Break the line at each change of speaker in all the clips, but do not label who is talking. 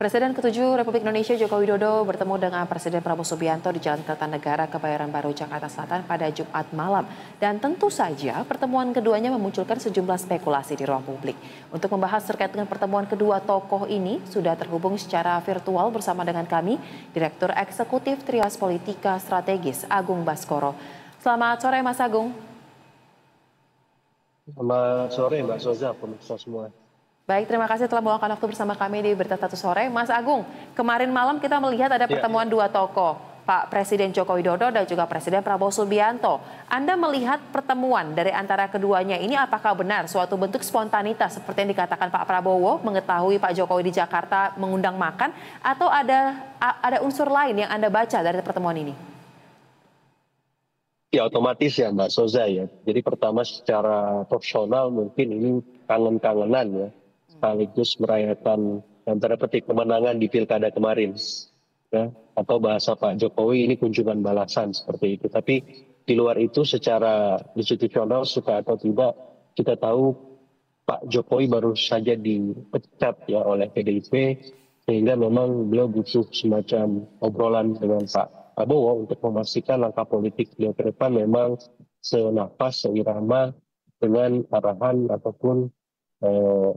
Presiden ke-7 Republik Indonesia Joko Widodo bertemu dengan Presiden Prabowo Subianto di Jalan Kertanegara, Kebayoran Baru, Jakarta Selatan pada Jumat malam. Dan tentu saja pertemuan keduanya memunculkan sejumlah spekulasi di ruang publik. Untuk membahas terkait dengan pertemuan kedua tokoh ini, sudah terhubung secara virtual bersama dengan kami, Direktur Eksekutif Trias Politika Strategis Agung Baskoro. Selamat sore Mas Agung.
Selamat sore Mbak Soza, pemirsa semua.
Baik, terima kasih telah meluangkan waktu bersama kami di Berita Satu Sore. Mas Agung, kemarin malam kita melihat ada pertemuan dua tokoh, Pak Presiden Joko Widodo dan juga Presiden Prabowo Subianto. Anda melihat pertemuan dari antara keduanya ini apakah benar suatu bentuk spontanitas seperti yang dikatakan Pak Prabowo mengetahui Pak Jokowi di Jakarta mengundang makan, atau ada unsur lain yang Anda baca dari pertemuan ini?
Ya otomatis ya Mbak Soza ya. Jadi pertama secara profesional mungkin ini kangen-kangenan ya. Sekaligus merayakan antara petik kemenangan di pilkada kemarin. Ya. Atau bahasa Pak Jokowi ini kunjungan balasan seperti itu. Tapi di luar itu secara institusional suka atau tidak, kita tahu Pak Jokowi baru saja dipecat ya oleh PDIP. Sehingga memang beliau butuh semacam obrolan dengan Pak Prabowo untuk memastikan langkah politik beliau ke depan memang senapas, seirama dengan arahan ataupun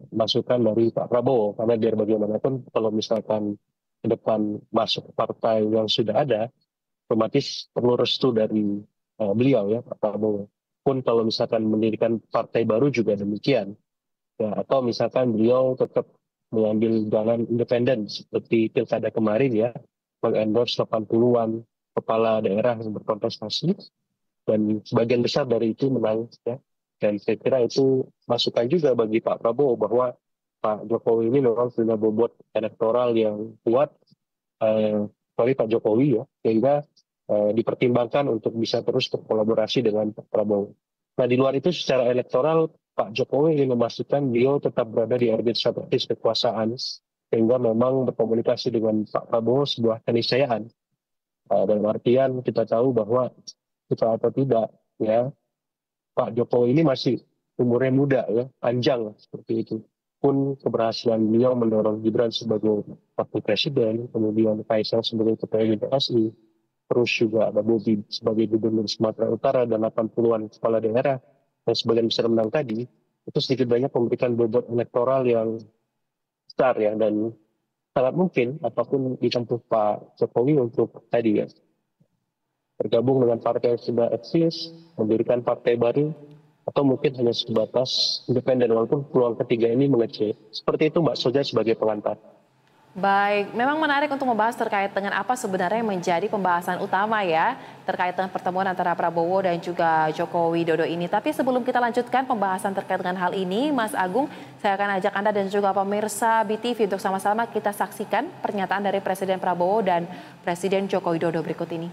masukan dari Pak Prabowo. Karena biar bagaimanapun kalau misalkan ke depan masuk partai yang sudah ada, otomatis perlu restu dari beliau ya Pak Prabowo. Pun kalau misalkan mendirikan partai baru juga demikian. Ya, atau misalkan beliau tetap mengambil jalan independen seperti pilkada kemarin ya, mengendorse 80-an kepala daerah yang berkontestasi, dan sebagian besar dari itu menang ya. Dan saya kira itu masukan juga bagi Pak Prabowo bahwa Pak Jokowi ini memang punya bobot elektoral yang kuat, sorry Pak Jokowi ya, sehingga dipertimbangkan untuk bisa terus berkolaborasi dengan Pak Prabowo. Nah di luar itu secara elektoral Pak Jokowi ingin memastikan beliau tetap berada di orbit strategis kekuasaan, sehingga memang berkomunikasi dengan Pak Prabowo sebuah keniscayaan. Dalam artian kita tahu bahwa kita atau tidak ya, Pak Jokowi ini masih umurnya muda ya, panjang seperti itu. Pun keberhasilan beliau mendorong Gibran sebagai wakil presiden, kemudian Kaisang sebagai ketua umum PSI, terus juga ada Bobi sebagai gubernur Sumatera Utara dan 80-an kepala daerah yang sebagian besar menang tadi, itu sedikit banyak memberikan bobot elektoral yang besar ya, dan sangat mungkin apapun ditempuh Pak Jokowi untuk tadi ya, bergabung dengan partai yang sudah eksis, mendirikan partai baru, atau mungkin hanya sebatas independen walaupun peluang ketiga ini mengecil. Seperti itu Mbak Soja sebagai pengantar.
Baik, memang menarik untuk membahas terkait dengan apa sebenarnya yang menjadi pembahasan utama ya terkait dengan pertemuan antara Prabowo dan juga Joko Widodo ini. Tapi sebelum kita lanjutkan pembahasan terkait dengan hal ini, Mas Agung, saya akan ajak Anda dan juga pemirsa BTV untuk sama-sama kita saksikan pernyataan dari Presiden Prabowo dan Presiden Joko Widodo berikut ini.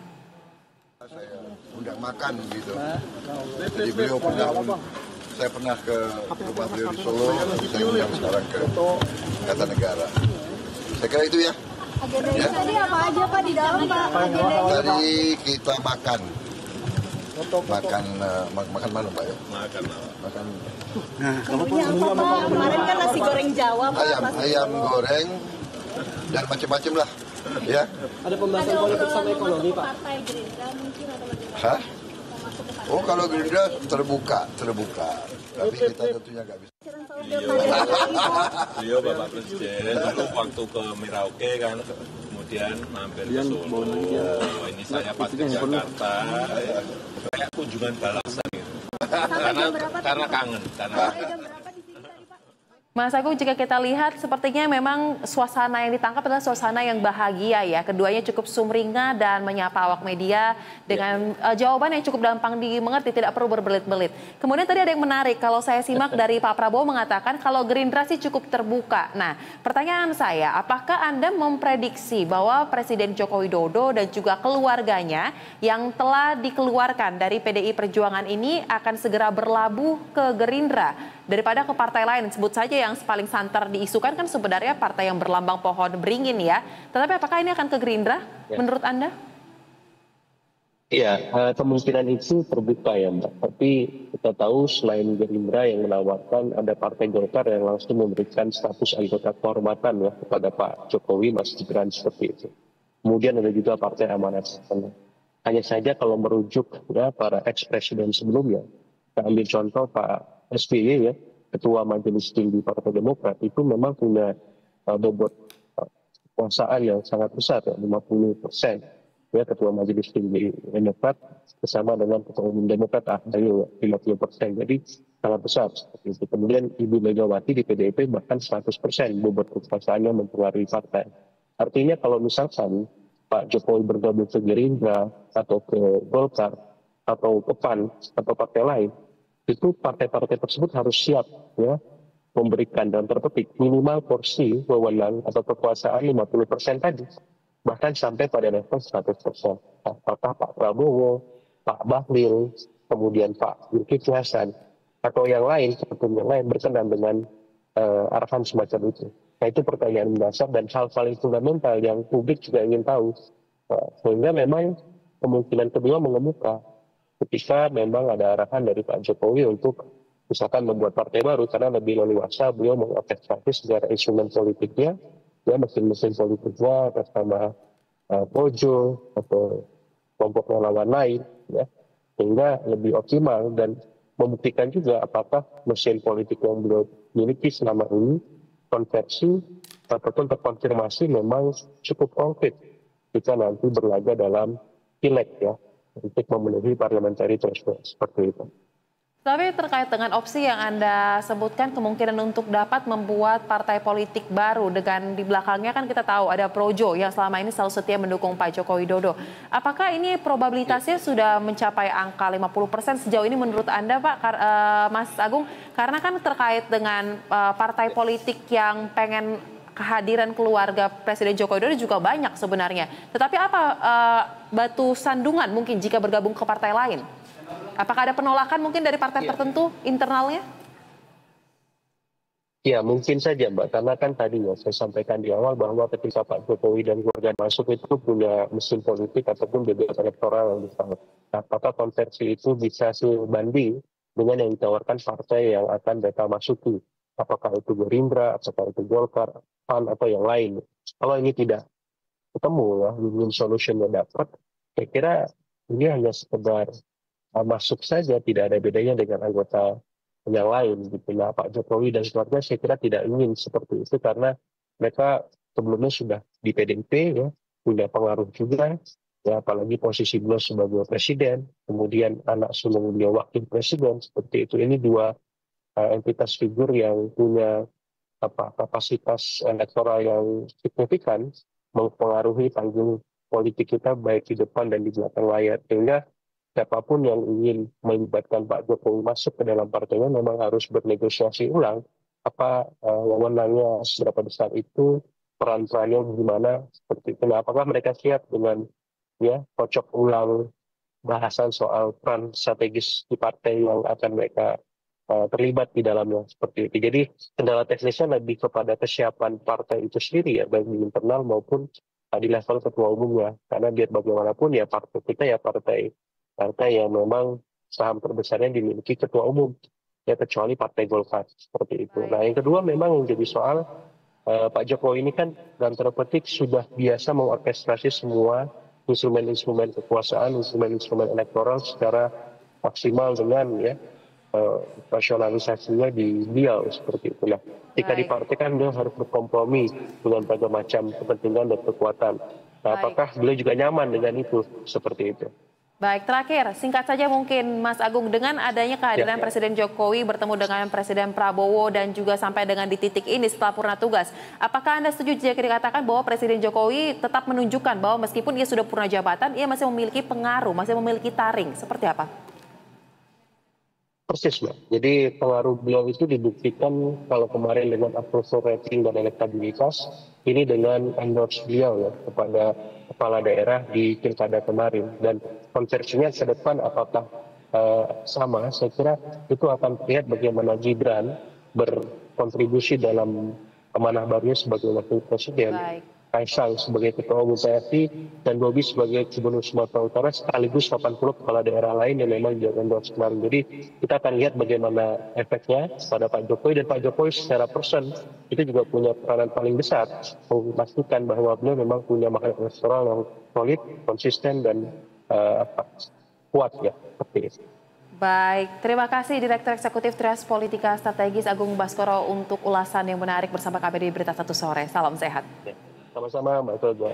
Saya undang makan gitu. Jadi beliau pernah, saya pernah ke rumah beliau di Solo, saya undang sekarang ke Kertanegara. Saya kira itu ya.
Agendanya tadi apa aja Pak di dalam Pak?
Tadi kita makan malam Pak ya. Makan.
Nah, menunya apa Pak? Kemarin kan nasi goreng Jawa Pak.
Ayam goreng dan macam-macam lah. Ya.
Ada pembahasan politik sama ekonomi Pak.
Partai Gerindra mungkin atau bagaimana?
Hah? Oh kalau Gerindra terbuka. Tapi kita tentunya nggak bisa.
Beliau Bapak Presiden waktu ke Merauke kan, kemudian mampir ke Solo. Ini saya pas ke Jakarta, kayak kunjungan balasan gitu. Karena kangen.
Mas Agung, jika kita lihat sepertinya memang suasana yang ditangkap adalah suasana yang bahagia ya. Keduanya cukup sumringah dan menyapa awak media dengan jawaban yang cukup gampang dimengerti, tidak perlu berbelit-belit. Kemudian tadi ada yang menarik, kalau saya simak dari Pak Prabowo mengatakan kalau Gerindra sih cukup terbuka. Nah, pertanyaan saya, apakah Anda memprediksi bahwa Presiden Joko Widodo dan juga keluarganya yang telah dikeluarkan dari PDI Perjuangan ini akan segera berlabuh ke Gerindra daripada ke partai lain? Sebut saja yang paling santer diisukan kan sebenarnya partai yang berlambang pohon beringin ya. Tetapi apakah ini akan ke Gerindra menurut Anda?
Iya, kemungkinan itu terbuka ya Mbak. Tapi kita tahu selain Gerindra yang menawarkan, ada Partai Golkar yang langsung memberikan status anggota kehormatan ya kepada Pak Jokowi, Mas Gibran seperti itu. Kemudian ada juga Partai Amanat Nasional. Hanya saja kalau merujuk ya para ex-presiden sebelumnya, kita ambil contoh Pak SBY ya, Ketua Majelis Tinggi Partai Demokrat, itu memang punya bobot kekuasaan yang sangat besar ya, 50%. Ya, Ketua Majelis Tinggi Demokrat bersama dengan Ketua Umum Demokrat AHY 50%, jadi sangat besar seperti itu. Kemudian Ibu Megawati di PDIP bahkan 100% bobot kekuasaannya mempengaruhi partai. Artinya kalau misalkan Pak Jokowi bergabung ke Gerindra atau ke Golkar atau ke PAN atau partai lain, itu partai-partai tersebut harus siap ya memberikan dan terpetik minimal porsi wewenang atau kekuasaan 50% tadi. Bahkan sampai pada level 100%. Apakah Pak Prabowo, Pak Bahlil, kemudian Pak Zulkifli Hasan, atau yang lain, ketum yang lain berkenan dengan arahan semacam itu. Nah itu pertanyaan mendasar dan hal paling fundamental yang publik juga ingin tahu. Sehingga memang kemungkinan kedua mengemuka ketika memang ada arahan dari Pak Jokowi untuk misalkan membuat partai baru karena lebih leluasa beliau mengorkestrasi segala instrumen politiknya, ya mesin-mesin politiknya bersama Projo atau kelompok relawan lain, ya sehingga lebih optimal dan membuktikan juga apakah mesin politik yang beliau miliki selama ini konversi ataupun terkonfirmasi memang cukup konkret jika nanti berlaga dalam pileg ya untuk memenuhi parliamentary threshold seperti itu.
Tapi terkait dengan opsi yang Anda sebutkan kemungkinan untuk dapat membuat partai politik baru dengan di belakangnya kan kita tahu ada Projo yang selama ini selalu setia mendukung Pak Joko Widodo. Apakah ini probabilitasnya sudah mencapai angka 50% sejauh ini menurut Anda Pak, Mas Agung? Karena kan terkait dengan partai politik yang pengen kehadiran keluarga Presiden Joko Widodo juga banyak sebenarnya. Tetapi apa batu sandungan mungkin jika bergabung ke partai lain? Apakah ada penolakan mungkin dari partai tertentu internalnya?
Ya mungkin saja Mbak, karena kan tadi ya saya sampaikan di awal bahwa ketika Pak Jokowi dan keluarga masuk itu punya mesin politik ataupun bebas elektoral yang besar. Apakah konversi itu bisa sebanding dengan yang ditawarkan partai yang akan mereka masuki? Apakah itu Gerindra, apakah itu Golkar, PAN atau yang lain? Kalau ini tidak ketemu ya, win-win solution-nya dapat, saya kira ini hanya sekedar masuk saja, tidak ada bedanya dengan anggota yang lain gitu. Nah, Pak Jokowi dan keluarga saya kira tidak ingin seperti itu karena mereka sebelumnya sudah di PDIP ya, punya pengaruh juga ya, apalagi posisi beliau sebagai presiden, kemudian anak sulung beliau wakil presiden seperti itu. Ini dua entitas figur yang punya kapasitas elektoral yang signifikan mempengaruhi panggung politik kita baik di depan dan di belakang layar, sehingga siapapun yang ingin melibatkan Pak Jokowi masuk ke dalam partainya memang harus bernegosiasi ulang apa wewenangnya seberapa besar itu, peran-perannya gimana seperti itu. Nah, apakah mereka siap dengan ya kocok ulang bahasan soal peran strategis di partai yang akan mereka terlibat di dalamnya seperti itu. Jadi kendala teknisnya lebih kepada kesiapan partai itu sendiri ya, baik di internal maupun di level ketua umumnya. Karena biar bagaimanapun ya partai kita ya partai yang memang saham terbesarnya dimiliki ketua umum ya, kecuali Partai Golkar seperti itu. Nah yang kedua memang yang jadi soal Pak Jokowi ini kan dalam tanda petik sudah biasa mengorkestrasi semua instrumen-instrumen kekuasaan, instrumen-instrumen elektoral secara maksimal dengan ya rasionalisasinya di beliau seperti itulah. Ketika di partai kan beliau harus berkompromi dengan berbagai macam kepentingan dan kekuatan. Nah, apakah beliau juga nyaman dengan itu seperti itu?
Baik, terakhir singkat saja mungkin Mas Agung, dengan adanya kehadiran Presiden Jokowi bertemu dengan Presiden Prabowo dan juga sampai dengan di titik ini setelah purna tugas, apakah Anda setuju jika dikatakan bahwa Presiden Jokowi tetap menunjukkan bahwa meskipun ia sudah purna jabatan, ia masih memiliki pengaruh, masih memiliki taring, seperti apa?
Persis, Mbak. Jadi pengaruh beliau itu dibuktikan kalau kemarin dengan approval rating dan elektabilitas, ini dengan endorse beliau ya kepada kepala daerah di pilkada kemarin, dan konversinya ke depan apakah sama, saya kira itu akan terlihat bagaimana Gibran berkontribusi dalam amanah barunya sebagai wakil presiden. Kaisang sebagai Ketua Umum PSI dan Bobi sebagai Gubernur Sumatera Utara sekaligus 80 kepala daerah lain yang memang juga endorse kemarin. Jadi kita akan lihat bagaimana efeknya pada Pak Jokowi, dan Pak Jokowi secara person itu juga punya peranan paling besar memastikan bahwa beliau memang punya makna elektoral yang solid, konsisten dan kuat ya seperti itu.
Baik, terima kasih Direktur Eksekutif Trias Politika Strategis Agung Baskoro untuk ulasan yang menarik bersama kami di Berita Satu Sore. Salam sehat.
Sama-sama Mbak Toga.